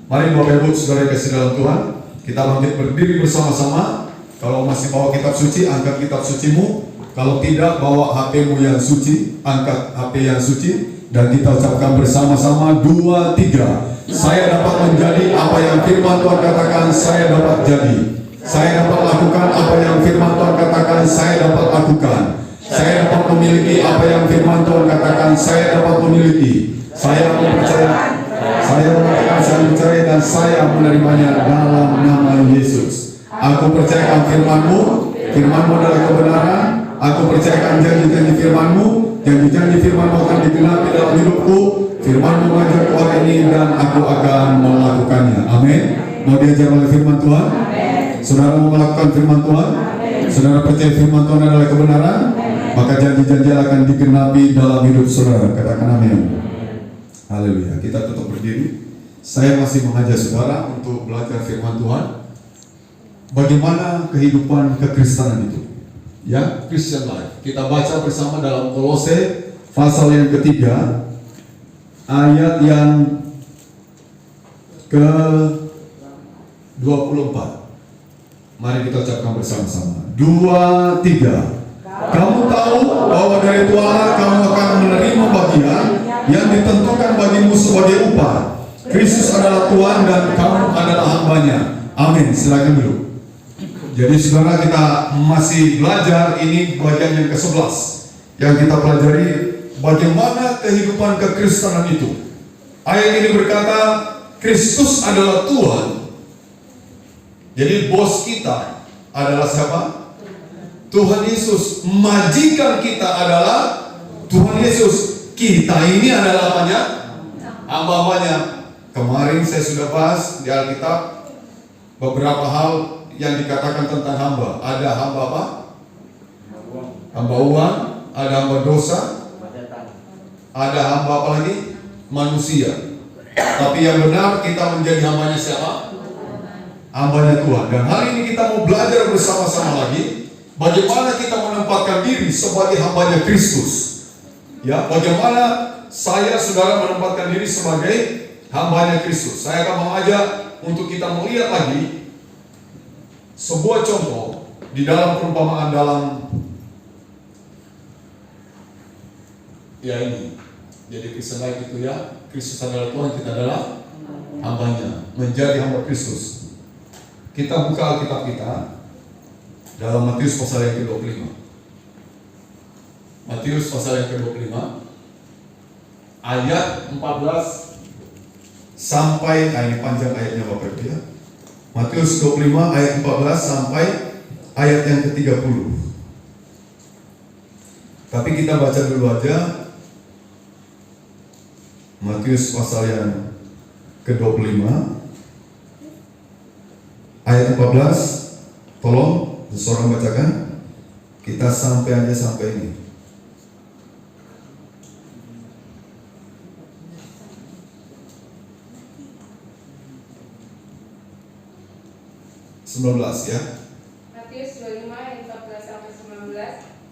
Mari Bapak Ibu Saudara yang kasih dalam Tuhan, kita bangkit berdiri bersama-sama. Kalau masih bawa kitab suci, angkat kitab sucimu. Kalau tidak, bawa HP-mu yang suci, angkat HP yang suci. Dan kita ucapkan bersama-sama 2, 3. Saya dapat menjadi apa yang firman Tuhan katakan saya dapat jadi. Saya dapat lakukan apa yang firman Tuhan katakan saya dapat lakukan. Saya dapat memiliki apa yang firman Tuhan katakan saya dapat memiliki. Saya percaya. Saya mengatakan saya percaya dan saya menerimanya dalam nama Yesus. Aku percayakan firman-Mu, firman-Mu adalah kebenaran. Aku percayakan janji-janji firman-Mu, janji-janji firman-Mu akan digenapi dalam hidupku. Firman-Mu mengajar hari ini dan aku akan melakukannya. Amin. Mau diajar oleh firman Tuhan? Saudara mau melakukan firman Tuhan? Saudara percaya firman Tuhan adalah kebenaran? Maka janji-janji akan digenapi dalam hidup saudara. Katakan amin. Haleluya. Kita tetap berdiri. Saya masih mengajak saudara untuk belajar firman Tuhan. Bagaimana kehidupan kekristenan itu? Ya, Christian life. Kita baca bersama dalam Kolose pasal yang ketiga, ayat yang ke-24. Mari kita ucapkan bersama-sama. 2, 3. Kamu tahu bahwa dari Tuhan kamu akan menerima bagian yang ditentukan bagimu sebagai upah. Kristus adalah Tuhan dan kamu adalah hambanya. Amin. Silakan dulu. Jadi saudara, kita masih belajar, ini bagian yang ke-11 yang kita pelajari bagaimana kehidupan kekristenan itu. Ayat ini berkata Kristus adalah Tuhan. Jadi bos kita adalah siapa? Tuhan Yesus. Majikan kita adalah Tuhan Yesus. Kita ini adalah apanya? Hamba-hambanya. Kemarin saya sudah bahas di Alkitab beberapa hal yang dikatakan tentang hamba. Ada hamba apa? Hamba uang, ada hamba dosa, ada hamba apa lagi? Manusia. Tapi yang benar kita menjadi hambanya siapa? Hambanya Tuhan. Dan hari ini kita mau belajar bersama-sama lagi bagaimana kita menempatkan diri sebagai hambanya Kristus. Ya, bagaimana saya saudara menempatkan diri sebagai hambanya Kristus. Saya akan mengajak untuk kita melihat lagi sebuah contoh di dalam perumpamaan dalam ya ini. Jadi Kristen lain itu ya, Kristus adalah Tuhan, kita adalah hambanya, menjadi hamba Kristus. Kita buka Alkitab kita dalam Matius pasal yang ke-25. Matius pasal yang ke-25 ayat 14 sampai, ini panjang ayatnya Bapak Ibu ya. Matius 25 ayat 14 sampai ayat yang ke-30. Tapi kita baca dulu aja Matius pasal yang ke-25 ayat 14. Tolong seseorang bacakan. Kita sampai aja sampai ini. 19 ya. Matius 25 ayat 14 sampai 19.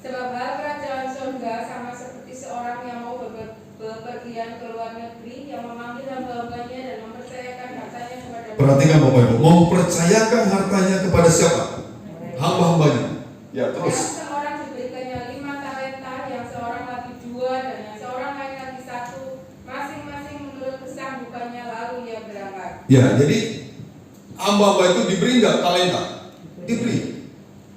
Sebab hal kerajaan surga sama seperti seorang yang mau bepergian ke luar negeri, yang memanggil hamba-hambanya dan mempercayakan hartanya kepada. Perhatikan Bapak Ibu, mempercayakan hartanya kepada siapa? Hamba-hambanya. Ya, terus. Yang seorang diberikannya 5 talenta, yang seorang lagi 2, dan yang seorang lain lagi 1, masing-masing menurut kesanggupannya, lalu ia berangkat. Ya, jadi hamba-hamba itu diberi enggak talenta? Diberi.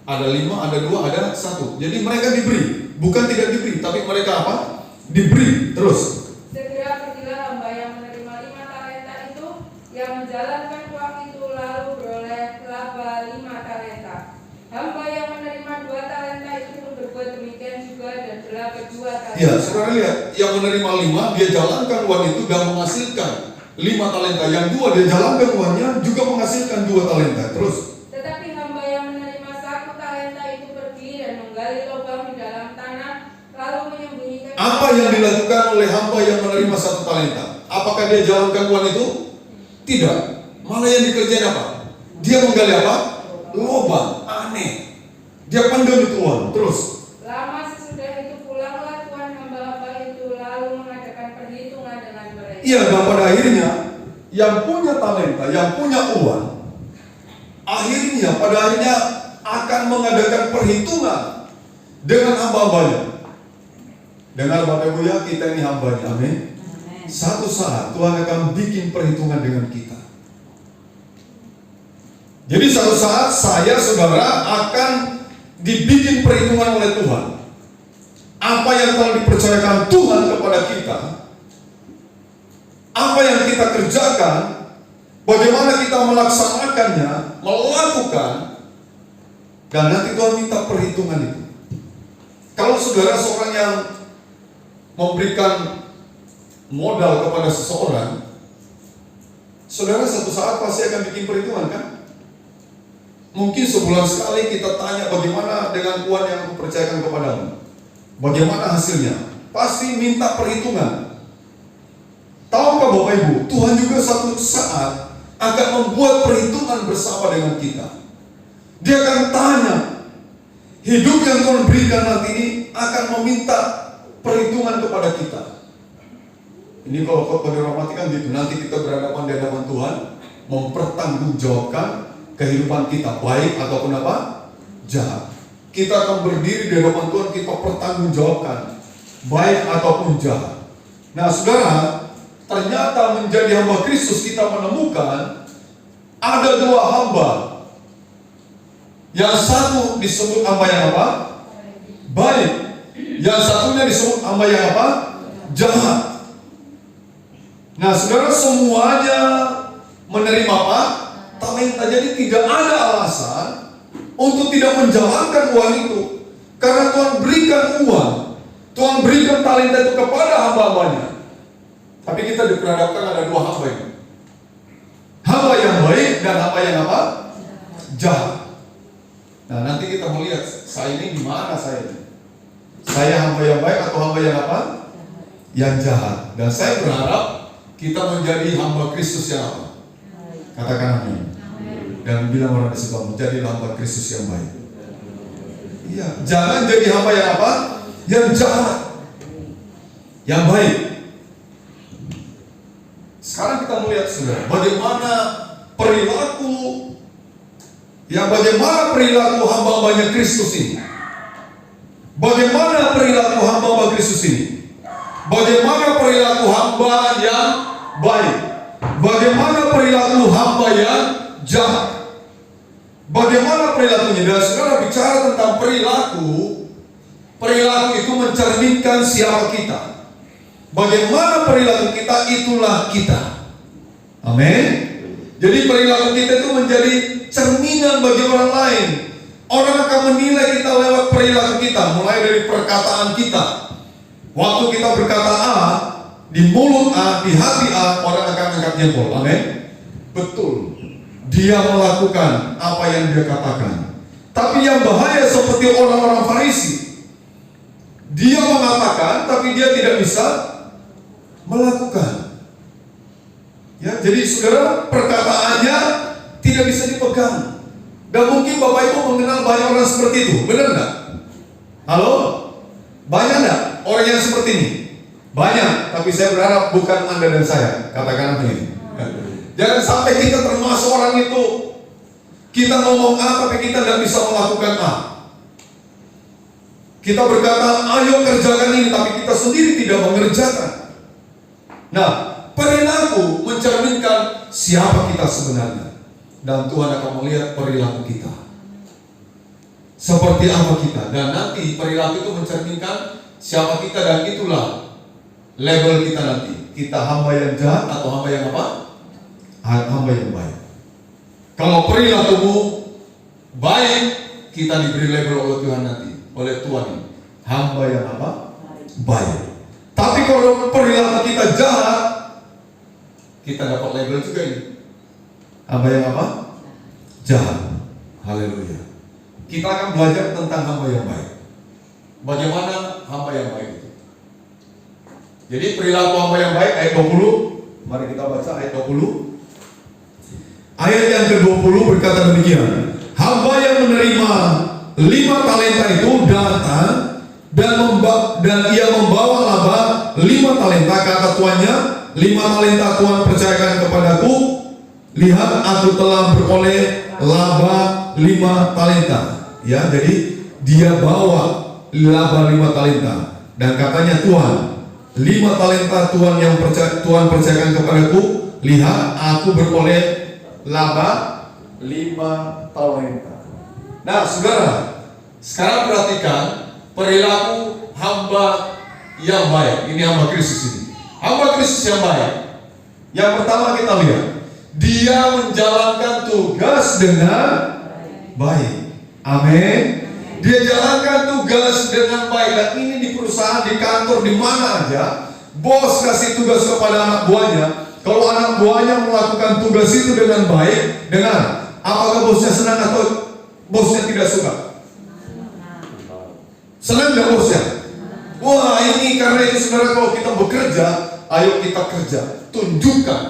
Ada 5, ada 2, ada 1. Jadi mereka diberi, bukan tidak diberi, tapi mereka apa? Diberi. Terus. Segera pergilah hamba yang menerima 5 talenta itu, yang menjalankan uang itu lalu beroleh laba 5 talenta. Hamba yang menerima 2 talenta itu pun berbuat demikian juga dan berlaba 2 talenta. Ya, saudara lihat, yang menerima 5 dia jalankan uang itu dan menghasilkan 5 talenta. Yang 2 dia jalankan uangnya juga menghasilkan 2 talenta. Terus. Tetapi hamba yang menerima 1 talenta itu pergi dan menggali lubang di dalam tanah, lalu menyembunyikan. Apa yang dilakukan oleh hamba yang menerima 1 talenta? Apakah dia jalankan uang itu? Tidak. Malah yang dikerjain apa? Dia menggali apa? Lubang. Aneh. Dia pendam itu uang. Terus. Lama sesudah itu pulanglah tuan hamba-hamba itu lalu mengadakan perhitungan dengan mereka. Iya, dan pada akhirnya yang punya talenta, yang punya uang, pada akhirnya akan mengadakan perhitungan dengan hamba-hambanya. Dengar Bapak Ibu ya, kita ini hambanya, amin. Satu saat Tuhan akan bikin perhitungan dengan kita. Jadi satu saat saya, saudara, akan dibikin perhitungan oleh Tuhan. Apa yang telah dipercayakan Tuhan kepada kita, apa yang kita kerjakan, bagaimana kita melaksanakannya, melakukan, dan nanti Tuhan minta perhitungan itu. Kalau saudara seorang yang memberikan modal kepada seseorang, saudara satu saat pasti akan bikin perhitungan kan? Mungkin sebulan sekali kita tanya bagaimana dengan uang yang aku percayakan kepadamu, bagaimana hasilnya? Pasti minta perhitungan. Tahukah Bapak Ibu, Tuhan juga satu saat akan membuat perhitungan bersama dengan kita. Dia akan tanya, hidup yang Tuhan berikan nanti ini akan meminta perhitungan kepada kita. Ini kalau khotbah dirahmati kan gitu, nanti kita berhadapan di hadapan Tuhan, mempertanggungjawabkan kehidupan kita, baik ataupun apa? Jahat. Kita akan berdiri di hadapan Tuhan, kita pertanggungjawabkan, baik ataupun jahat. Nah saudara, ternyata menjadi hamba Kristus kita menemukan ada dua hamba. Yang satu disebut hamba yang apa? Baik. Yang satunya disebut hamba yang apa? Jahat. Nah saudara, semuanya menerima apa? Talenta. Jadi tidak ada alasan untuk tidak menjalankan uang itu, karena Tuhan berikan uang, Tuhan berikan talenta itu kepada hamba-hambanya. Tapi kita diperhadapkan ada dua hamba ini, hamba yang baik dan hamba yang apa? Jahat. Nah nanti kita melihat saya ini di mana saya ini. Saya hamba yang baik atau hamba yang apa? Yang jahat. Dan saya berharap kita menjadi hamba Kristus yang apa? Katakan amin. Dan bilang orang di sebelah, menjadi hamba Kristus yang baik. Iya, jangan jadi hamba yang apa? Yang jahat. Yang baik. Sekarang kita melihat saudara, bagaimana perilaku hamba-hambanya Kristus ini. Bagaimana perilaku hamba-hamba Kristus ini? Bagaimana perilaku hamba yang baik? Bagaimana perilaku hamba yang jahat? Bagaimana perilakunya? Dan saudara bicara tentang perilaku itu mencerminkan siapa kita. Bagaimana perilaku kita, itulah kita. Amin. Jadi perilaku kita itu menjadi cerminan bagi orang lain. Orang akan menilai kita lewat perilaku kita, mulai dari perkataan kita. Waktu kita berkata A, di mulut A, di hati A, orang akan angkat jempol. Amin. Betul. Dia melakukan apa yang dia katakan. Tapi yang bahaya seperti orang-orang Farisi, dia mengatakan tapi dia tidak bisa melakukan. Ya, jadi saudara, perkataannya tidak bisa dipegang. Dan mungkin Bapak Ibu mengenal banyak orang seperti itu, benar nggak? Halo? Banyak nggak orang yang seperti ini? Banyak, tapi saya berharap bukan Anda dan saya. Katakan ini. Jangan sampai kita termasuk orang itu. Kita ngomong A tapi kita tidak bisa melakukan A. Kita berkata, ayo kerjakan ini, tapi kita sendiri tidak mengerjakan. Nah, perilaku mencerminkan siapa kita sebenarnya. Dan Tuhan akan melihat perilaku kita seperti apa kita. Dan nanti perilaku itu mencerminkan siapa kita, dan itulah label kita nanti. Kita hamba yang jahat atau hamba yang apa? Hamba yang baik. Kalau perilakumu baik, kita diberi label oleh Tuhan nanti, oleh Tuhan ini, hamba yang apa? Baik. Tapi kalau perilaku kita jahat, kita dapat label juga ini, hamba yang apa? Jahat. Haleluya. Kita akan belajar tentang hamba yang baik. Bagaimana hamba yang baik itu? Jadi perilaku hamba yang baik, ayat 20. Mari kita baca ayat 20. Ayat yang ke-20 berkata demikian. Hamba yang menerima 5 talenta itu datang dan ia membawa laba 5 talenta. Kata tuannya, 5 talenta Tuhan percayakan kepadaku. Lihat, aku telah beroleh laba 5 talenta. Ya, jadi dia bawa laba 5 talenta. Dan katanya Tuhan, 5 talenta Tuhan percayakan kepadaku. Lihat, aku beroleh laba 5 talenta. Nah, saudara, sekarang perhatikan perilaku hamba yang baik. Ini hamba Kristus ini. Hamba Kristus yang baik. Yang pertama kita lihat, dia menjalankan tugas dengan baik. Amin. Dia jalankan tugas dengan baik. Dan ini di perusahaan, di kantor, di mana aja, bos kasih tugas kepada anak buahnya. Kalau anak buahnya melakukan tugas itu dengan baik, dengar, apakah bosnya senang atau bosnya tidak suka? Senang nggak bosnya? Wah, ini karena itu saudara, kalau kita bekerja, ayo kita kerja. Tunjukkan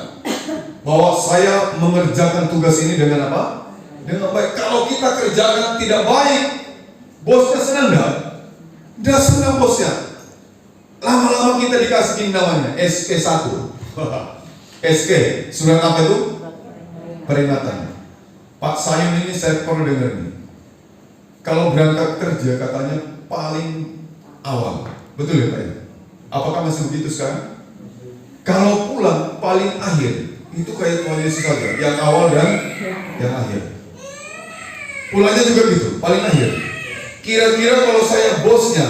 bahwa saya mengerjakan tugas ini dengan apa? Dengan baik. Kalau kita kerjakan tidak baik, bosnya senang nggak? Nggak senang bosnya. Lama-lama kita dikasih namanya SP1. SK, surat apa itu? Peringatan. Pak Sayun ini saya pernah dengar nih. Kalau berangkat kerja katanya paling awal. Betul ya Pak ya? Apakah masih begitu sekarang? Kalau pulang paling akhir. Itu kayak Tuhan Yesus saja, yang awal dan yang akhir. Pulangnya juga gitu, paling akhir. Kira-kira kalau saya bosnya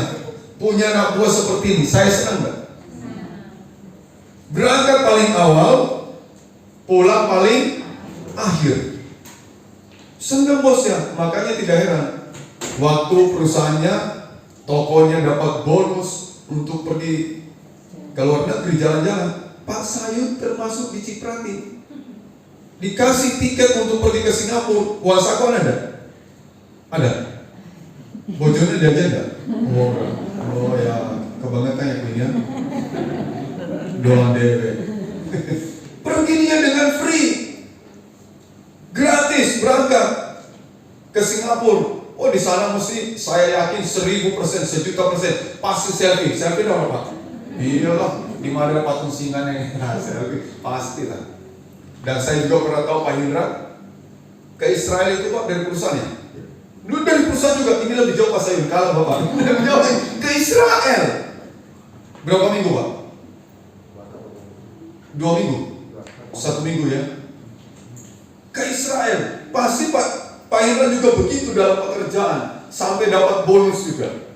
punya anak buah seperti ini, saya senang nggak? Berangkat paling awal, pulang paling akhir. Senang bosnya, makanya tidak heran waktu perusahaannya, tokonya dapat bonus untuk pergi ke luar negeri jalan-jalan. Pak Sayun termasuk diciprati, dikasih tiket untuk pergi ke Singapura. Wasaku ada? Ada? Bojone diajak nggak? Oh ya, kebangetan ya punya. Doang dewe. Perginya dengan free, gratis berangkat ke Singapura. Oh di sana mesti saya yakin 1000%, 1.000.000% pasti selfie. Selfie dong Pak? Iyalah, di mana ada patung singa nih? Selfie pasti lah. Dan saya juga pernah tahu Pak Hindra ke Israel itu Pak dari perusahaannya. Dulu dari perusahaan juga, ini lebih jauh Pak Sayun, kalah Bapak. Lebih jauh ke Israel. Berapa minggu Pak? 2 minggu, 1 minggu ya. Ke Israel, pasti Pak Indra juga begitu dalam pekerjaan, sampai dapat bonus juga.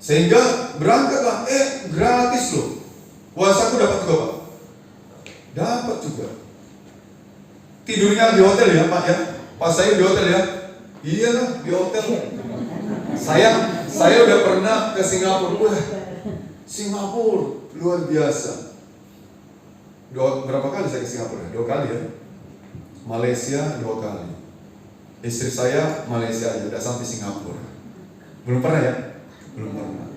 Sehingga berangkatlah, gratis loh. Wasaku dapat juga Pak? Dapat juga. Tidurnya di hotel ya Pak ya? Pas saya di hotel ya? Iya lah, di hotel. Saya udah pernah ke Singapura. Wah, Singapura luar biasa. Berapa kali saya ke Singapura? 2 kali ya. Malaysia 2 kali. Istri saya Malaysia aja, udah sampai Singapura. Belum pernah ya? Belum pernah.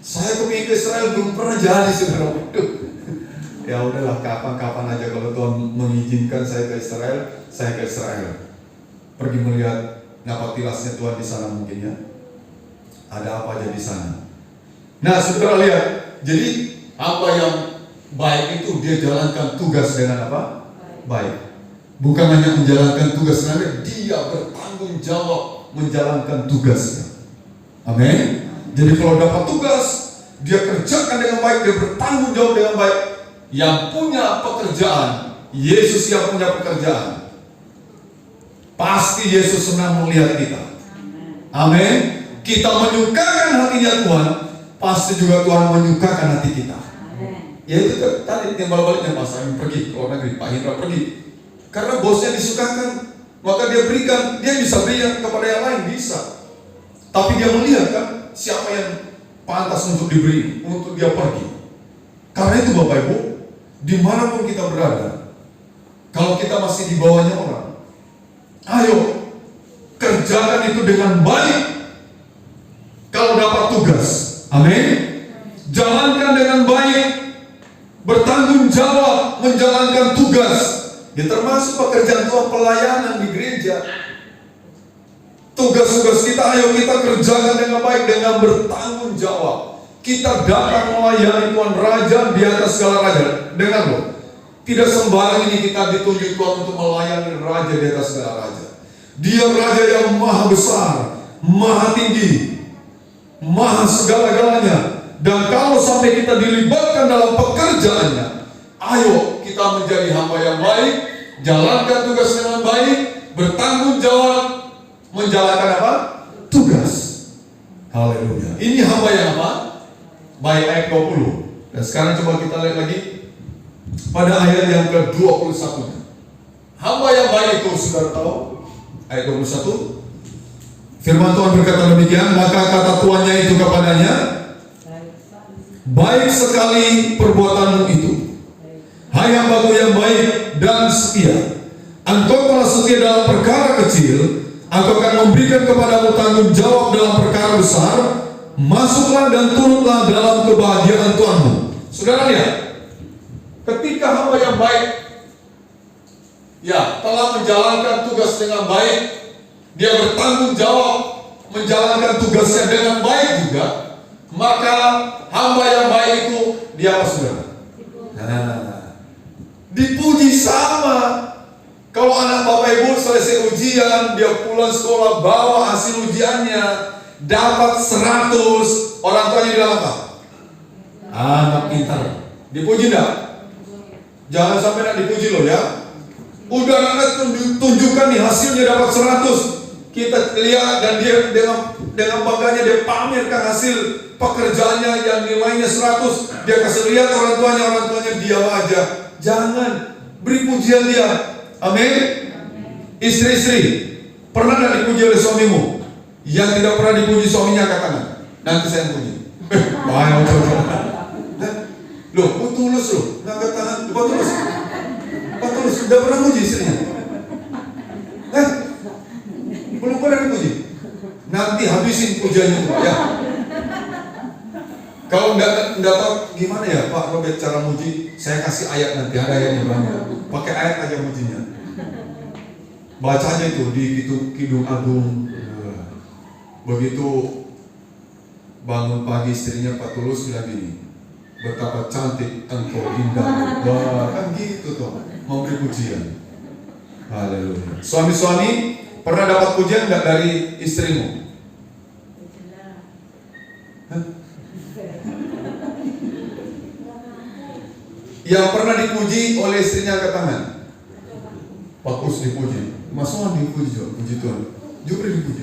Saya ke Israel belum pernah jadi saudara. Ya udahlah, kapan-kapan aja kalau Tuhan mengizinkan saya ke Israel, saya ke Israel. Pergi melihat napaktilasnya Tuhan di sana mungkin ya. Ada apa aja di sana. Nah, saudara lihat. Jadi apa yang baik itu dia jalankan tugas dengan apa? Baik. Bukan hanya menjalankan tugas dengan baik, dia bertanggung jawab menjalankan tugasnya. Amin. Jadi kalau dapat tugas, dia kerjakan dengan baik, dia bertanggung jawab dengan baik. Yang punya pekerjaan, Yesus yang punya pekerjaan. Pasti Yesus senang melihat kita. Amin. Kita menyukakan hatinya Tuhan, pasti juga Tuhan menyukakan hati kita. Ya itu tadi timbal baliknya Pak Sayun pergi ke luar negeri, Pak Hindra pergi. Karena bosnya disukakan, maka dia berikan, dia bisa berikan kepada yang lain, bisa. Tapi dia melihat kan siapa yang pantas untuk diberi, untuk dia pergi. Karena itu Bapak Ibu, dimanapun kita berada, kalau kita masih di bawahnya orang, ayo kerjakan itu dengan baik. Kalau dapat tugas, amin. Jalankan dengan baik, bertanggung jawab menjalankan tugas. Ya termasuk pekerjaan Tuhan, pelayanan di gereja. Tugas-tugas kita, ayo kita kerjakan dengan baik, dengan bertanggung jawab. kita datang melayani Tuhan Raja di atas segala raja. Dengar loh, tidak sembarang ini kita ditunjuk Tuhan untuk melayani Raja di atas segala raja. Dia Raja yang maha besar, maha tinggi, maha segala-galanya. Dan kalau sampai kita dilibatkan dalam pekerjaannya, ayo kita menjadi hamba yang baik, jalankan tugas dengan baik, bertanggung jawab, menjalankan apa? Tugas. Haleluya. Ini hamba yang apa? Baik, ayat 20. Dan sekarang coba kita lihat lagi pada ayat yang ke-21. Hamba yang baik itu, saudara tahu? Ayat 21. Firman Tuhan berkata demikian, maka kata tuannya itu kepadanya, baik sekali perbuatanmu itu, hai hambaku yang baik dan setia. Engkau telah setia dalam perkara kecil, aku akan memberikan kepadamu tanggung jawab dalam perkara besar. Masuklah dan turutlah dalam kebahagiaan Tuhanmu. Saudara lihat, ketika hamba yang baik ya telah menjalankan tugas dengan baik, dia bertanggung jawab menjalankan tugasnya dengan baik juga, maka hamba yang baik itu dia apa, saudara? Dipuji sama. Kalau anak bapak ibu selesai ujian, dia pulang sekolah bawa hasil ujiannya, dapat 100, orang tuanya bilang apa? Anak pintar. Dipuji enggak? Jangan sampai nak dipuji loh ya. Udah anak tunjukkan nih hasilnya dapat 100. Kita lihat dan dia dengan bangganya dia pamerkan hasil pekerjaannya yang nilainya 100. Dia kasih lihat orang tuanya diam aja. Jangan, beri pujian dia. Amin. Istri-istri, pernah tidak dipuji oleh suamimu? Yang tidak pernah dipuji suaminya katakan, nanti saya puji. Bahaya coba. Loh, tulus loh, ngangkat tangan, tulus. Tulus, sudah pernah puji istrinya? Belum pernah dipuji. Nanti habisin pujiannya ya. Kalau enggak tahu gimana ya Pak Robert cara muji, saya kasih ayat nanti, ada ayatnya banyak. Pakai ayat aja mujinya. Baca aja itu di Kidung Agung. Begitu bangun pagi istrinya Pak Tulus bilang gini, betapa cantik engkau indah. Wah, kan gitu toh, memberi pujian. Haleluya. Suami-suami pernah dapat pujian enggak dari istrimu? Yang pernah dipuji oleh istrinya angkat tangan. Pak Kus dipuji, Mas Wan dipuji juga, puji Tuhan. Jupri dipuji.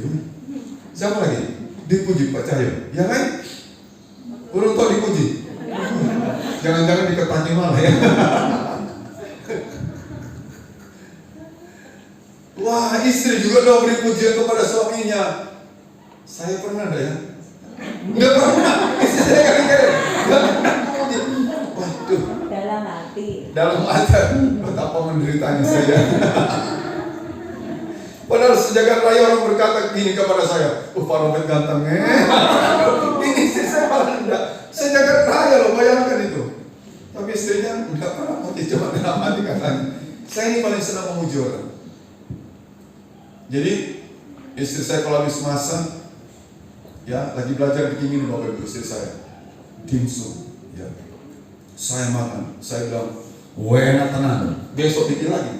Siapa lagi? Dipuji Pak Cahyo. Ya kan? Urung tau dipuji. Jangan-jangan diketahui malah ya. Wah, istri juga dong beri pujian kepada suaminya. Saya pernah ada ya? Enggak pernah. Istri saya kadang-kadang enggak pernah puji. Waduh. Dalam hati, betapa menderitanya saya. Padahal sejagat raya orang berkata gini kepada saya, Pak Robert ganteng ini istri saya malah enggak. Sejagat raya loh, bayangkan itu. Tapi istrinya enggak pernah puji, cuma dalam hati katanya. Saya ini paling senang memuji orang. Jadi istri saya kalau habis masak, ya lagi belajar bikin ini Bapak Ibu, istri saya dimsum, ya. Saya makan, saya bilang, enak tenang. Besok bikin lagi.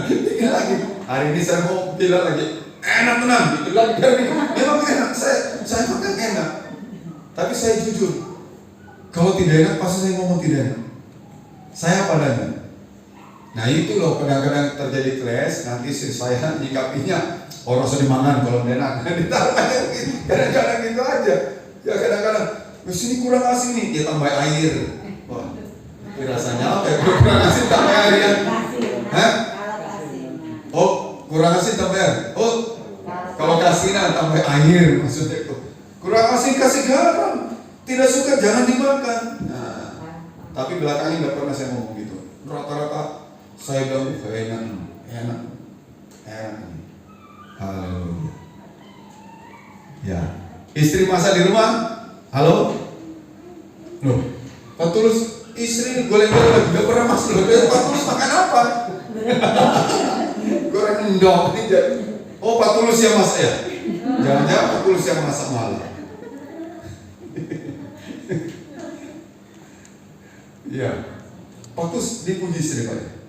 Bikin lagi. Hari ini saya mau bilang lagi, enak tenang. Bikin lagi. Memang enak. Saya makan enak. Tapi saya jujur, kalau tidak enak pasti saya ngomong tidak enak. Saya padanya. Nah itu loh kadang-kadang terjadi clash. Nanti istri saya nyikapinya orang sedih mangan kalau enak. Ditaruh aja gitu. Kadang-kadang gitu aja. Ya kadang-kadang sini kurang asin nih, dia tambah air. Wah, ini rasanya apa ya? Kurang asin tambah air ya? Hah? Oh, kurang asin tambah air. Oh, kalau kasinan tambah air maksudnya itu. Kurang asin kasih garam. Tidak suka jangan dimakan. Nah, tapi belakangnya nggak pernah saya ngomong gitu. Rata-rata saya bilang enak. Haleluya. Ya, istri masak di rumah. Halo? Loh, Pak Tulus istri goreng-goreng gak pernah masuk. Pak Tulus makan apa? Goreng endok. Oh Pak Tulus yang masak ya? Jangan-jangan Pak Tulus yang masak malam. Iya. Pakus dipuji daripada.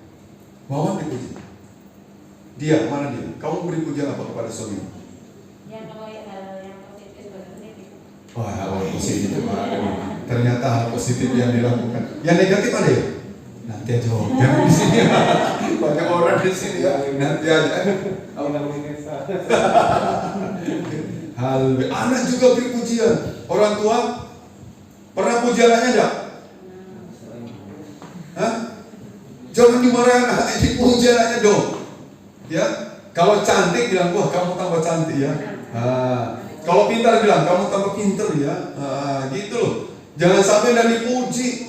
Wawan dipuji. Dia, mana dia? Kamu beri pujian apa kepada suami? Yang kalau yang positif positif. Wah, hal positif. Ternyata hal positif yang dilakukan. Yang negatif ada ya? Nanti aja. Jangan di sini. Banyak orang di sini ya. Nanti aja. Hal anak juga beri pujian. Orang tua pernah puji anaknya enggak? Hah? Jangan dimarahin anaknya, dipuji anaknya dong. Ya, kalau cantik bilang, wah kamu tambah cantik ya. Kalau pintar bilang, kamu tambah pintar ya. Gitu loh. Jangan sampai dan dipuji.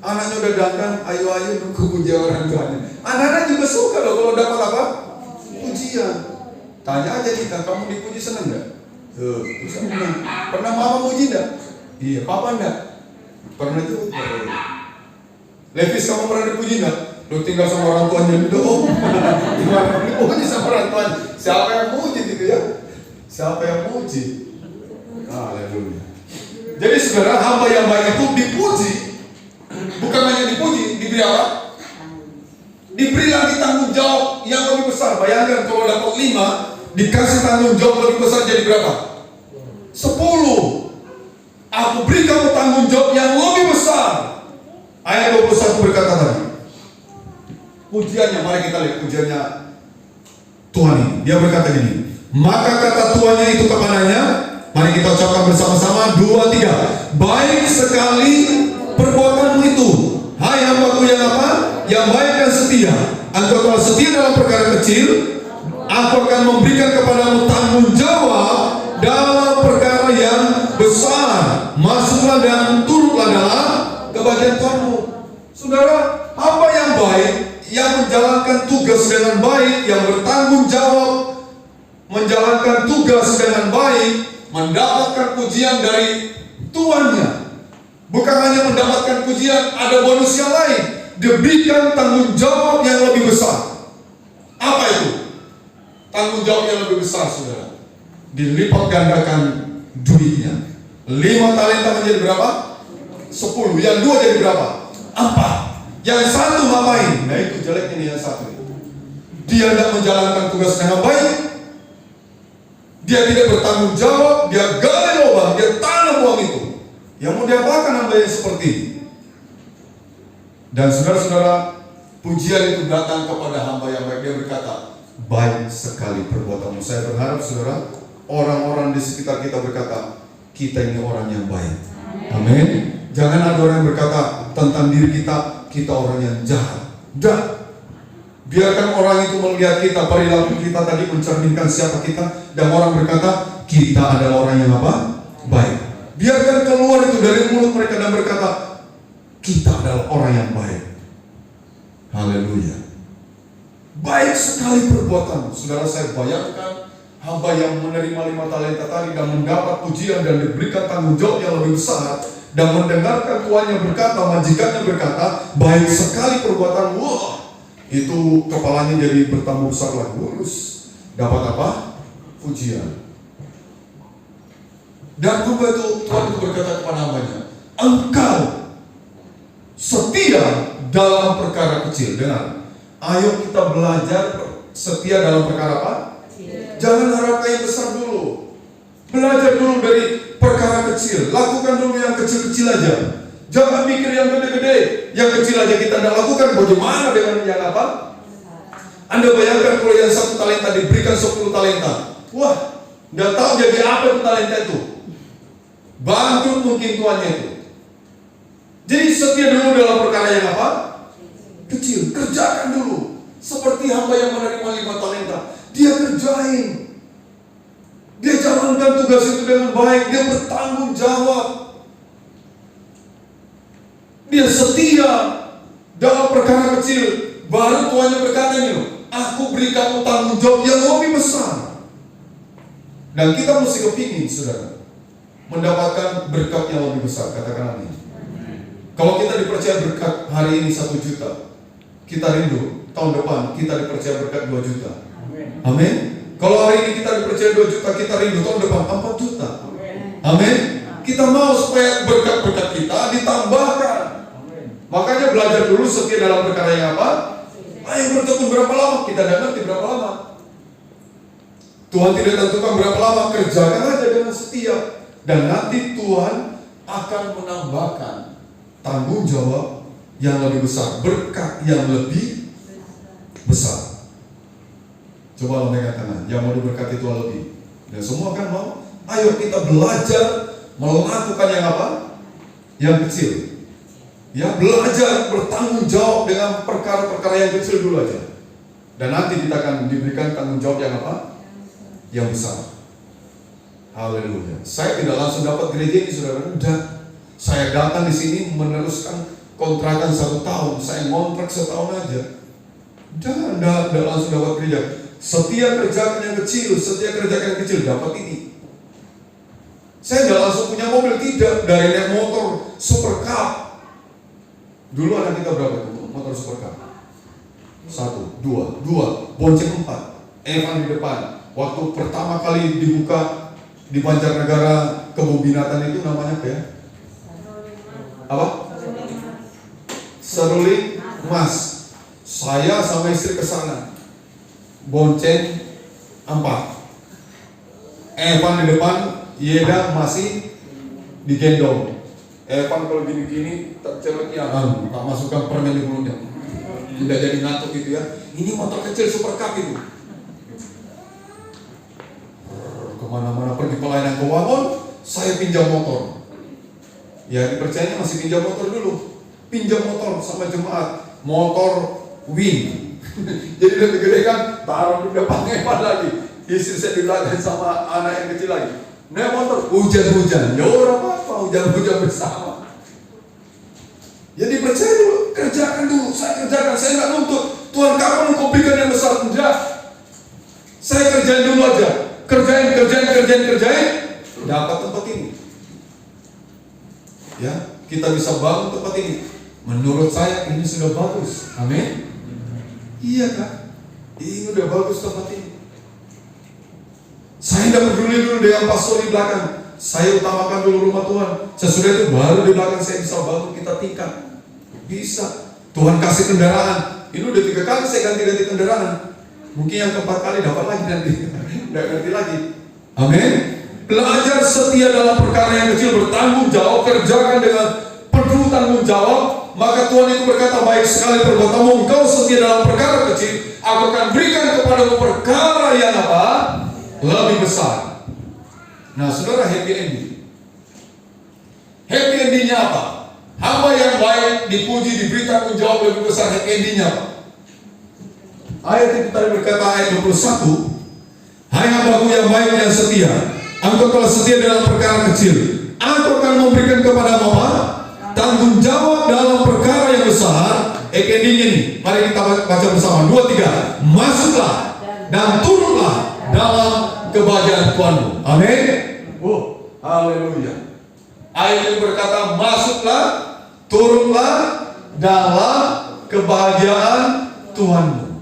Anaknya udah dandan, ayo nunggu puji orang tuanya. Anak-anak juga suka loh kalau dapat apa? Pujian. Tanya aja kita, kamu dipuji seneng nggak? Pernah mama puji nggak? Iya, papa nggak? Pernah juga. Levis, kamu pernah dipuji nggak? Lu tinggal sama orang tuanya dong. Gimana dipuji sama orang tuanya? Siapa yang puji gitu ya? Siapa yang puji? Haleluya. Jadi saudara, hamba yang baik itu dipuji. Bukan hanya dipuji, diberi apa? Diberi lagi tanggung jawab yang lebih besar. Bayangkan kalau dapat 5, dikasih tanggung jawab lebih besar jadi berapa? 10. Aku beri kamu tanggung jawab yang lebih besar. Ayat 21 berkata tadi. Pujiannya, mari kita lihat pujiannya Tuhan ini. Dia berkata gini, maka kata tuannya itu kepadanya, mari kita ucapkan bersama-sama 2, 3. Baik sekali perbuatanmu itu, hai hambaku yang apa? Yang baik dan setia. Engkau telah setia dalam perkara kecil, aku akan memberikan kepadamu tanggung jawab dalam perkara yang besar. Masuklah dan turutlah dalam kebahagiaan Tuhanmu. Saudara, hamba yang baik, yang menjalankan tugas dengan baik, yang bertanggung jawab, menjalankan tugas dengan baik, mendapatkan pujian dari tuannya. Bukan hanya mendapatkan pujian, ada bonus yang lain. Diberikan tanggung jawab yang lebih besar. Apa itu? Tanggung jawab yang lebih besar, saudara. Dilipat gandakan duitnya. 5 talenta menjadi berapa? 10. Yang 2 jadi berapa? 4. Yang 1 ngapain? Nah itu jeleknya nih yang 1. Dia tidak menjalankan tugas dengan baik. Dia tidak bertanggung jawab. Dia gali lubang, dia tanam uang itu. Yang mau diapakan hamba yang seperti ini? Dan saudara-saudara, pujian itu datang kepada hamba yang baik. Dia berkata, baik sekali perbuatanmu. Saya berharap saudara, orang-orang di sekitar kita berkata, kita ini orang yang baik. Amin. Jangan ada orang yang berkata tentang diri kita, kita orang yang jahat. Dan biarkan orang itu melihat kita, perilaku kita tadi mencerminkan siapa kita, dan orang berkata, kita adalah orang yang apa? Baik. Biarkan keluar itu dari mulut mereka dan berkata, kita adalah orang yang baik. Haleluya. Baik sekali perbuatan. Saudara, saya bayangkan hamba yang menerima 5 talenta tadi dan mendapat pujian dan diberikan tanggung jawab yang lebih besar, dan mendengarkan tuannya berkata, majikannya berkata, baik sekali perbuatan. Wah, itu kepalanya jadi bertambah besar lagi. Lurus. Dapat apa? Pujian. Dan juga itu Tuhan itu berkata kepada hambanya, engkau setia dalam perkara kecil. Dengar, ayo kita belajar setia dalam perkara apa? Jangan harapkan yang besar dulu. Belajar dulu dari perkara kecil. Lakukan dulu yang kecil-kecil aja. Jangan mikir yang gede-gede. Yang kecil aja kita tidak lakukan, bagaimana dengan yang apa? Anda bayangkan kalau yang 1 talenta diberikan 10 talenta. Wah, nggak tahu jadi apa itu talenta itu. Bangkrut mungkin tuannya itu. Jadi setia dulu dalam perkara yang apa? Kecil. Kerjakan dulu. Seperti hamba yang menerima 5 talenta. Dia kerjain. Dia jalankan tugas itu dengan baik. Dia bertanggung jawab. Dia setia dalam perkara kecil. Baru tuannya berkata nih, aku beri kamu tanggung jawab yang lebih besar. Dan kita mesti kepingin, saudara, mendapatkan berkat yang lebih besar. Katakan amin. Kalau kita dipercaya berkat hari ini 1 juta, kita rindu tahun depan kita dipercaya berkat 2 juta. Amin. Kalau hari ini kita dipercaya 2 juta, kita rindu tahun depan 4 juta. Amin. Kita mau supaya berkat-berkat kita ditambahkan. Makanya belajar dulu setia dalam perkara yang apa? Ayo bertekun berapa lama? Kita tidak ngerti berapa lama. Tuhan tidak tentukan berapa lama, kerjakan aja dengan setia. Dan nanti Tuhan akan menambahkan tanggung jawab yang lebih besar, berkat yang lebih besar. Coba lambaikan tangan, yang mau diberkati Tuhan lebih. Dan semua kan mau. Ayo kita belajar melakukan yang apa? Yang kecil. Ya, belajar bertanggung jawab dengan perkara-perkara yang kecil dulu aja. Dan nanti kita akan diberikan tanggung jawab yang apa? Yang besar. Haleluya. Saya tidak langsung dapat gereja ini, saudara. Udah. Saya datang di sini meneruskan kontrakan 1 tahun. Saya ngontrak 1 tahun aja. Udah langsung dapat gereja. Setia kerjakan yang kecil, setia kerjakan yang kecil, dapat ini. Saya tidak langsung punya mobil, tidak. Dari naik motor supercar. Dulu anak kita berapa itu motor supercar? 1, 2, bonceng 4, Evan di depan. Waktu pertama kali dibuka di Banjarnegara kebun binatang itu namanya apa ya? Apa? Seruling Mas. Saya sama istri ke sana. Bonceng 4. Evan di depan, Yeda masih digendong. Evan kalau gini-gini terceleknya, tak masukkan permen di mulutnya. Tidak jadi ngantuk gitu ya. Ini motor kecil supercar itu. Kemana-mana pergi pelayanan ke Wangon, saya pinjam motor. Ya dipercayanya masih pinjam motor dulu. Pinjam motor sama jemaat, motor Win. Jadi lebih gede kan, taruh di depan Evan lagi. Istri saya di belakang sama anak yang kecil lagi. Naik motor, hujan-hujan, ya orang apa, hujan-hujan bersama. Jadi percaya dulu, kerjakan dulu, saya kerjakan, saya nggak nuntut. Tuhan kapan engkau berikan yang besar? Enggak. Saya kerjain dulu aja, kerjain, dapat tempat ini. Ya, kita bisa bangun tempat ini. Menurut saya ini sudah bagus, amin. Iya kan? Ini udah bagus tempat ini. Saya tidak peduli dulu dengan pastor di belakang. Saya utamakan dulu rumah Tuhan. Sesudah itu baru di belakang saya bisa bangun kita tingkat. Bisa. Tuhan kasih kendaraan. Ini udah 3 kali saya ganti-ganti kendaraan. Mungkin yang keempat kali dapat lagi nanti. Tidak ganti lagi. Amin. Belajar setia dalam perkara yang kecil, bertanggung jawab, kerjakan dengan penuh tanggung jawab. Maka Tuhan itu berkata, baik sekali perbuatanmu, engkau setia dalam perkara kecil, aku akan berikan kepadamu perkara yang apa? Lebih besar. Nah, saudara, happy ending. Happy endingnya apa? Hamba yang baik dipuji, diberi tanggung jawab lebih besar. Happy endingnya apa? Ayat itu tadi berkata, ayat 21. Hai hambaku yang baik dan setia, engkau telah setia dalam perkara kecil, aku akan memberikan kepadamu apa? Tanggung jawab dalam perkara yang besar. Happy endingnya ini, mari kita baca bersama. 2, 3. Masuklah dan turunlah dalam kebahagiaan Tuhanmu. Amin. Haleluya. Ayat ini berkata, masuklah, turunlah dalam kebahagiaan Tuhanmu.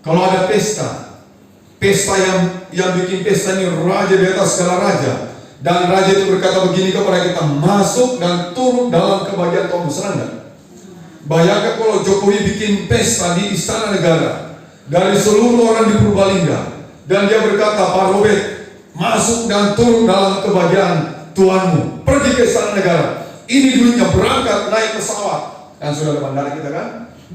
Kalau ada pesta yang bikin pesta ini raja di atas segala raja, dan raja itu berkata begini kepada kita, masuk dan turun dalam kebahagiaan Tuhanmu. Senang gak? Bayangkan kalau Jokowi bikin pesta di Istana Negara dari seluruh orang di Purbalingga, dan dia berkata, Pak Robert, masuk dan turun dalam kebahagiaan Tuhanmu. Pergi ke Istana Negara. Ini duitnya, berangkat naik pesawat. Kan sudah ada bandara kita kan?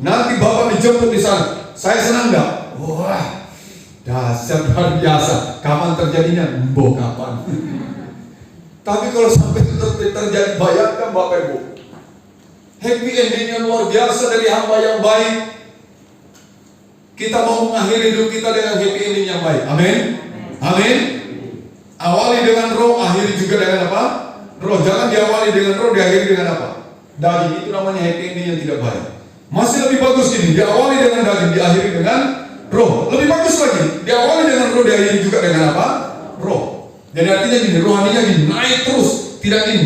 Nanti Bapak dijemput di sana. Saya senang gak? Wah, dasar luar biasa. Kapan terjadinya? Mbok kapan? Tapi kalau sampai itu terjadi, bayangkan Bapak Ibu. Happy endingnya luar biasa dari hamba yang baik. Kita mau mengakhiri hidup kita dengan happy ending yang baik. Amin. Amin. Awali dengan roh, akhiri juga dengan apa? Roh. Jangan diawali dengan roh, diakhiri dengan apa? Daging. Itu namanya happy ending yang tidak baik. Masih lebih bagus ini, diawali dengan daging, diakhiri dengan roh. Lebih bagus lagi, diawali dengan roh, diakhiri juga dengan apa? Roh. Jadi artinya gini, rohaninya gini, naik terus. Tidak gini,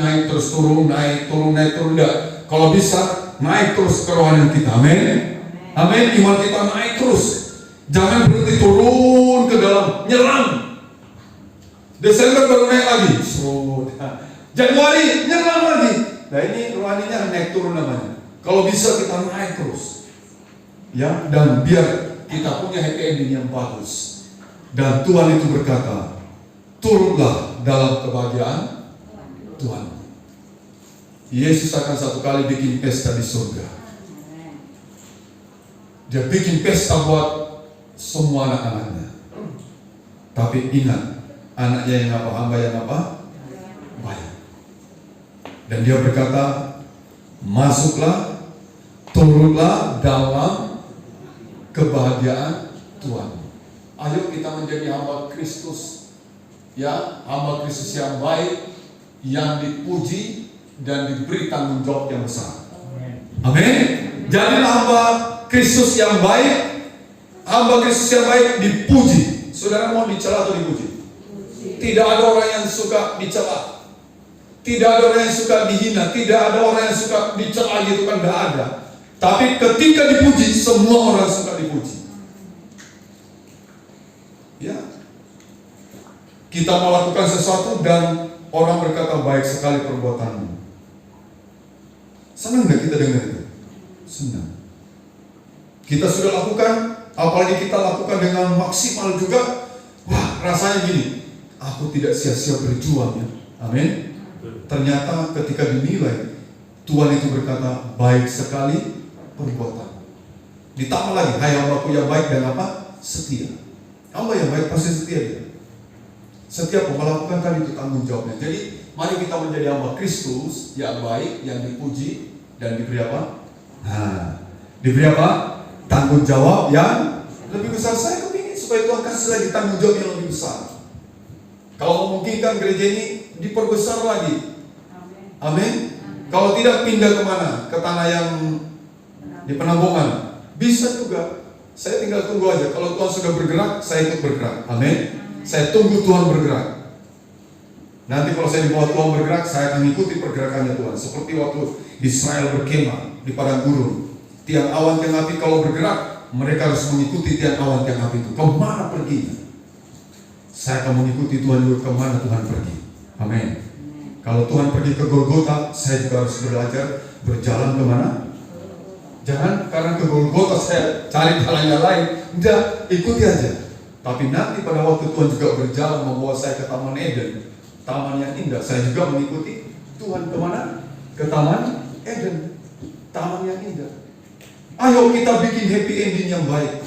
naik terus, turun, naik turun. Tidak. Kalau bisa, naik terus kerohanian kita. Amin. Amin, iman kita naik terus. Jangan berhenti turun ke dalam, nyelam. Desember baru naik lagi. Sudah. Januari nyelam lagi. Nah ini rohaninya naik turun namanya. Kalau bisa kita naik terus, ya, dan biar kita punya happy ending yang bagus. Dan Tuhan itu berkata, turunlah dalam kebahagiaan Tuhan. Yesus akan satu kali bikin pesta di surga. Dia bikin pesta buat semua anak-anaknya. Tapi ingat, anaknya yang apa, hamba yang apa? Baik. Dan dia berkata, masuklah, turunlah dalam kebahagiaan Tuhan. Ayo kita menjadi hamba Kristus, ya, hamba Kristus yang baik, yang dipuji dan diberi tanggung jawab yang besar. Amin. Jadilah hamba Kristus yang baik, hamba Kristus yang baik dipuji. Saudara mau dicela atau dipuji? Tidak ada orang yang suka dicela, tidak ada orang yang suka dihina, tidak ada orang yang suka dicela gitu kan, tidak ada. Tapi ketika dipuji, semua orang suka dipuji. Ya, kita melakukan sesuatu dan orang berkata baik sekali perbuatanmu. Senang nggak kita dengar itu? Senang. Kita sudah lakukan, apalagi kita lakukan dengan maksimal juga. Wah, rasanya gini, aku tidak sia-sia berjuang ya. Amin. Ternyata ketika dinilai, Tuhan itu berkata baik sekali perbuatan. Ditambah lagi, hai hambaku yang baik dan apa? Setia. Hamba yang baik pasti setia dia. Setiap melakukan tadi itu tanggung jawabnya. Jadi mari kita menjadi hamba Kristus yang baik, yang dipuji dan diberi apa? Nah, diberi apa? Tanggung jawab yang lebih besar. Saya kepingin supaya Tuhan kasih lagi tanggung jawab yang lebih besar. Kalau memungkinkan gereja ini diperbesar lagi. Amin. Kalau tidak pindah kemana? Ke tanah yang di penampungan. Bisa juga. Saya tinggal tunggu aja. Kalau Tuhan sudah bergerak, saya ikut bergerak. Amin. Saya tunggu Tuhan bergerak. Nanti kalau saya dibawa Tuhan bergerak, saya akan ikuti pergerakannya Tuhan. Seperti waktu Israel berkemah di padang gurun. Tiang awan, tiang api kalau bergerak, mereka harus mengikuti tiang awan, tiang api itu. Kemana perginya? Saya akan mengikuti Tuhan juga kemana Tuhan pergi. Amin. Kalau Tuhan pergi ke Golgota, saya juga harus belajar berjalan kemana? Jangan karena ke Golgota saya cari jalan yang lain. Udah, ikuti aja. Tapi nanti pada waktu Tuhan juga berjalan membawa saya ke Taman Eden, taman yang indah, saya juga mengikuti Tuhan kemana? Ke Taman Eden, taman yang indah. Ayo kita bikin happy ending yang baik,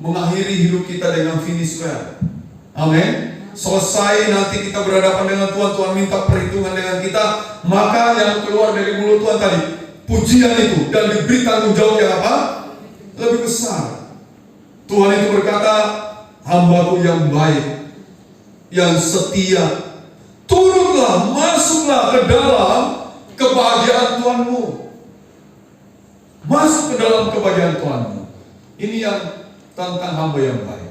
mengakhiri hidup kita dengan finish well. Amin. Selesai nanti kita berhadapan dengan Tuhan, Tuhan minta perhitungan dengan kita, maka yang keluar dari mulut Tuhan tadi pujian itu dan diberi tanggung jawab yang apa? Lebih besar. Tuhan itu berkata, hambaku yang baik, yang setia, turunlah, masuklah ke dalam kebahagiaan Tuhanmu. Masuk ke dalam kebahagiaan Tuhanmu. Ini yang tentang hamba yang baik.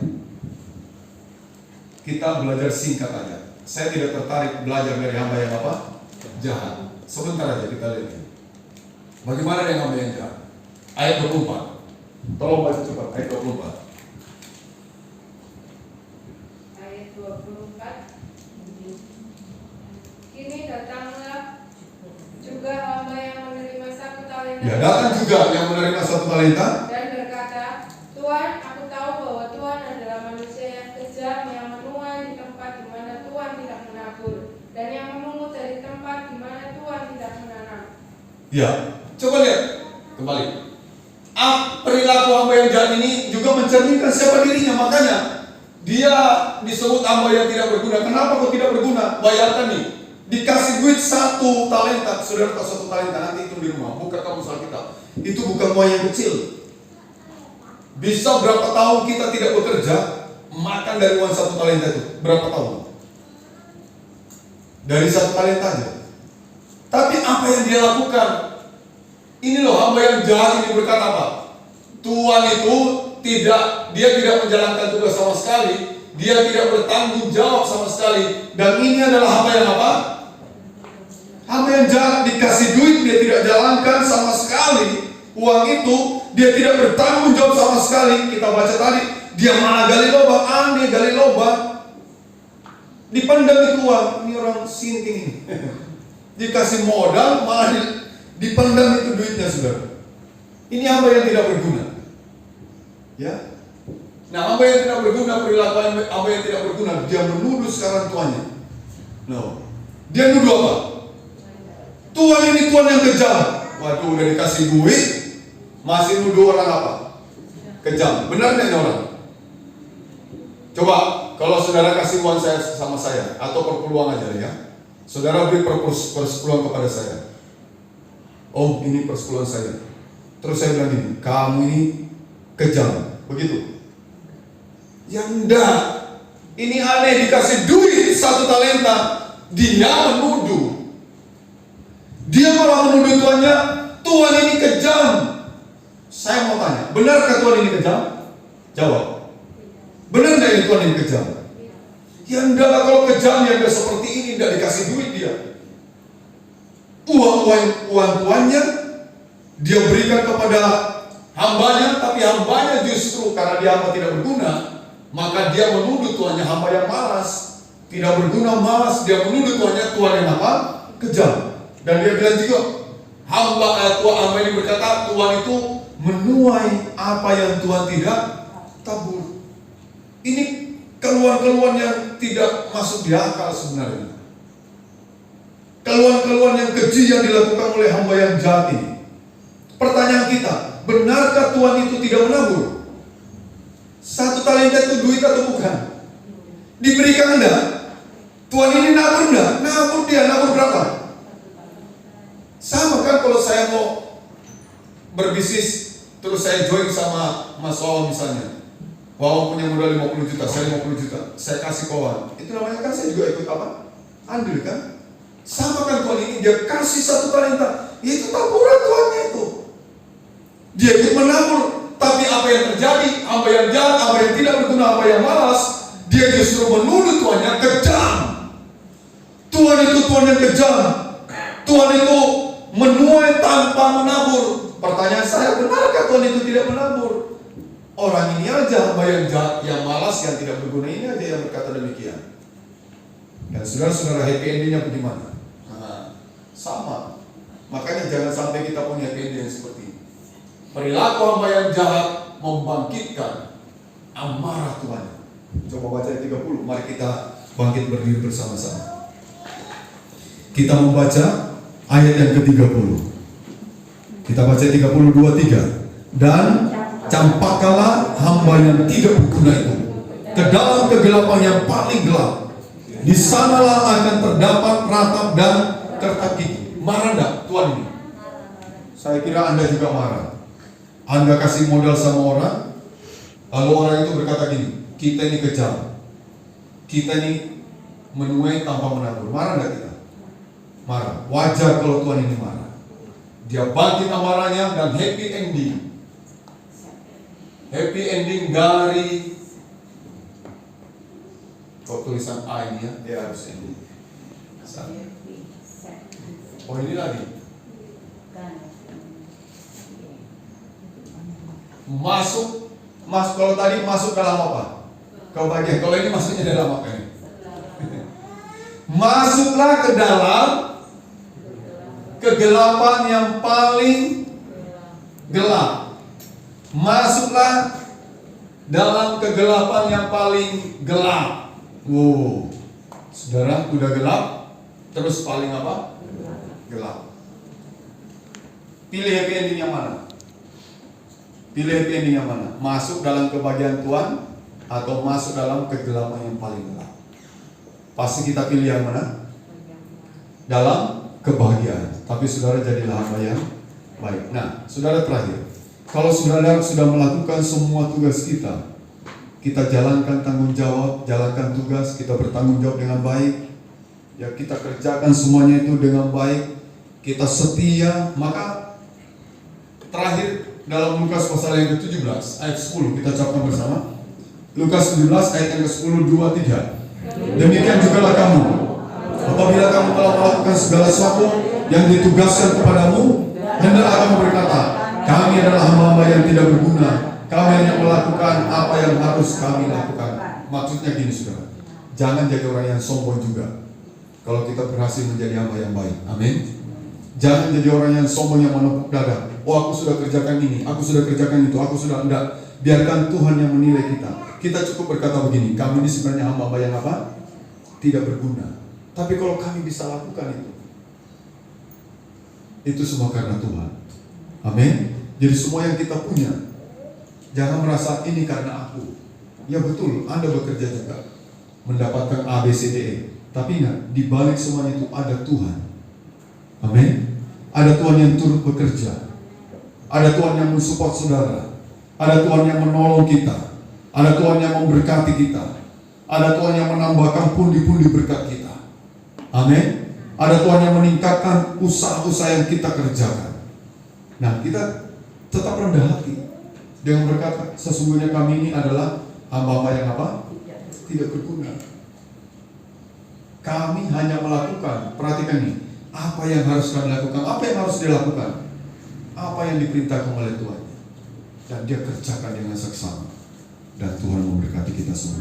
Kita belajar singkat aja. Saya tidak tertarik belajar dari hamba yang apa? Jahat. Sebentar aja kita lihat. Bagaimana dengan hamba yang jahat? Ayat 24. Tolong baca cepat, ayat 24. Ayat 24. Kini datanglah juga hamba yang menerima 1 talenta. Ya, datang juga yang menerima 1 talenta. Dan berkata, Tuhan, aku tahu bahwa Tuhan adalah manusia yang kejam, yang menuai di tempat di mana Tuhan tidak menabur, dan yang memungut dari tempat di mana Tuhan tidak menanam. Ya, coba lihat kembali. Perilaku hamba yang jahat ini juga mencerminkan siapa dirinya. Makanya dia disebut hamba yang tidak berguna. Kenapa kok tidak berguna? Bayangkan nih, dikasih duit 1 talenta. Saudara tahu 1 talenta, nanti itu di rumah. Buka kamus Alkitab. Itu bukan uang yang kecil. Bisa berapa tahun kita tidak bekerja, makan dari uang 1 talenta itu? Berapa tahun? Dari 1 talenta aja. Tapi apa yang dia lakukan? Ini loh, hamba yang jahat ini berkata apa? Tuhan itu dia tidak menjalankan tugas sama sekali, dia tidak bertanggung jawab sama sekali. Dan ini adalah hamba yang apa? Hamba yang jahat, dikasih duit dia tidak jalankan sama sekali. Uang itu dia tidak bertanggung jawab sama sekali. Kita baca tadi, dia malah gali lubang, dia gali lubang, dipendam itu uang. Ini orang sinting ini. dikasih modal, malah dipendam itu duitnya, saudara. Ini hamba yang tidak berguna. Ya. Nah, hamba yang tidak berguna, perilaku hamba yang tidak berguna, dia menuduh sekarang tuannya. No. Dia nuduh apa? Tuan ini tuan yang kejam. Waduh, udah dikasih duit, masih nuduh orang apa? Kejam. Benar tidak orang? Coba, kalau saudara kasih uang saya sama saya, atau perpuluhan aja ya. Saudara beri persepuluhan kepada saya. Oh, ini persepuluhan saya. Terus saya bilang gini, kamu ini kejam. Begitu? Ya enggak. Ini aneh, dikasih duit 1 talenta, dia menuduh. Dia malah menuduh tuannya, Tuhan ini kejam. Saya mau tanya, benarkah Tuhan ini kejam? Jawab. Benar nggak ini Tuhan ini kejam? Ya enggak lah, kalau kejam ya enggak seperti ini, enggak dikasih duit dia. Uang tuannya dia berikan kepada hambanya, tapi hambanya justru karena dia hamba tidak berguna, maka dia menuduh tuannya hamba yang malas, tidak berguna, malas. Dia menuduh tuannya Tuhan yang apa? Kejam. Dan dia bilang juga, hamba ini berkata, Tuhan itu menuai apa yang Tuhan tidak tabur. Ini keluhan-keluhan yang tidak masuk di akal sebenarnya. Keluhan-keluhan yang keji yang dilakukan oleh hamba yang jahat ini. Pertanyaan kita, benarkah Tuhan itu tidak menabur? 1 talenta itu duit atau bukan? Diberikan enggak? Tuhan ini nabur enggak? Nabur dia, nabur berapa? Sama kan kalau saya mau berbisnis, terus saya join sama Mas Wawan misalnya. Wawan punya modal 50 juta, saya 50 juta, saya kasih ke Wawan. Itu namanya kan saya juga ikut apa? Andil kan? Sama kan Tuhan ini, dia kasih 1 talenta. Ya itu taburan Tuhannya itu. Dia ikut menabur. Tapi apa yang terjadi? Hamba yang jahat, hamba yang tidak berguna, hamba yang malas, dia justru menuduh Tuhannya kejam. Tuhan itu Tuhan yang kejam. Tuhan itu menuai tanpa menabur. Pertanyaan saya, benarkah Tuhan itu tidak menabur? Orang ini aja, hamba yang jahat, yang malas, yang tidak berguna ini aja yang berkata demikian. Dan saudara-saudara, happy endingnya bagaimana? Nah, sama. Makanya jangan sampai kita punya happy ending seperti ini. Perilaku hamba yang jahat membangkitkan amarah Tuhan. Coba baca ayat 30. Mari kita bangkit berdiri bersama-sama. Kita membaca ayat yang ke-30. Kita baca 32:3. Dan campakkanlah hamba yang tidak berguna itu ke dalam kegelapan yang paling gelap. Di sanalah akan terdapat ratap dan kertak gigi. Marah enggak Tuhan ini? Saya kira Anda juga marah. Anda kasih modal sama orang, lalu orang itu berkata gini, kita ini kejam, kita ini menuai tanpa menabur. Marah enggak kita? Marah. Wajar kalau Tuhan ini marah. Dia bangkit amarahnya dan happy ending. Happy ending dari kok tulisan A ini ya, dia harus ending. Oh ini lagi. Masuk, kalau tadi masuk dalam apa? Kau bagian, kalau ini masuknya dalam apa ini? Masuklah ke dalam kegelapan yang paling gelap. Masuklah dalam kegelapan yang paling gelap. Wow, saudara, udah gelap, terus paling apa? Gelap. Pilih happy ending yang mana? Pilih happy ending yang mana? Masuk dalam kebahagiaan Tuhan atau masuk dalam kegelapan yang paling gelap? Pasti kita pilih yang mana? Dalam kebahagiaan. Tapi saudara jadilah hamba yang baik. Nah, saudara terakhir, kalau saudara sudah melakukan semua tugas kita jalankan tanggung jawab, jalankan tugas, kita bertanggung jawab dengan baik, ya kita kerjakan semuanya itu dengan baik, kita setia, maka terakhir dalam Lukas pasal yang ke-17 ayat 10 kita ucapkan bersama. Lukas 17 ayat yang ke-10, 2, 3. Demikian jugalah kamu, apabila kamu telah melakukan segala sesuatu yang ditugaskan kepadamu, hendaklah kamu berkata, kami adalah hamba-hamba yang tidak berguna, kami hanya melakukan apa yang harus kami lakukan. Maksudnya gini saudara, jangan jadi orang yang sombong juga. kalau kita berhasil menjadi hamba yang baik. Amin. Jangan jadi orang yang sombong yang menepuk dada. Oh, aku sudah kerjakan ini, aku sudah kerjakan itu, aku sudah enggak. Biarkan Tuhan yang menilai kita. Kita cukup berkata begini, kami ini sebenarnya hamba-hamba yang apa? Tidak berguna. Tapi kalau kami bisa lakukan itu semua karena Tuhan. Amin. Jadi semua yang kita punya, jangan merasa ini karena aku. Ya betul, Anda bekerja juga mendapatkan A, B, C, D, E. Tapi ingat, di balik semuanya itu ada Tuhan. Amin. Ada Tuhan yang turut bekerja. Ada Tuhan yang mensupport saudara. Ada Tuhan yang menolong kita. Ada Tuhan yang memberkati kita. Ada Tuhan yang menambahkan pundi-pundi berkat kita. Amin. Ada Tuhan yang meningkatkan usaha-usaha yang kita kerjakan. Nah, kita tetap rendah hati dengan berkata, sesungguhnya kami ini adalah hamba-hamba yang apa? Tidak berguna. Kami hanya melakukan, perhatikan ini, apa yang harus kami lakukan, apa yang harus dilakukan, apa yang diperintahkan oleh Tuhan, dan dia kerjakan dengan seksama, dan Tuhan memberkati kita semua.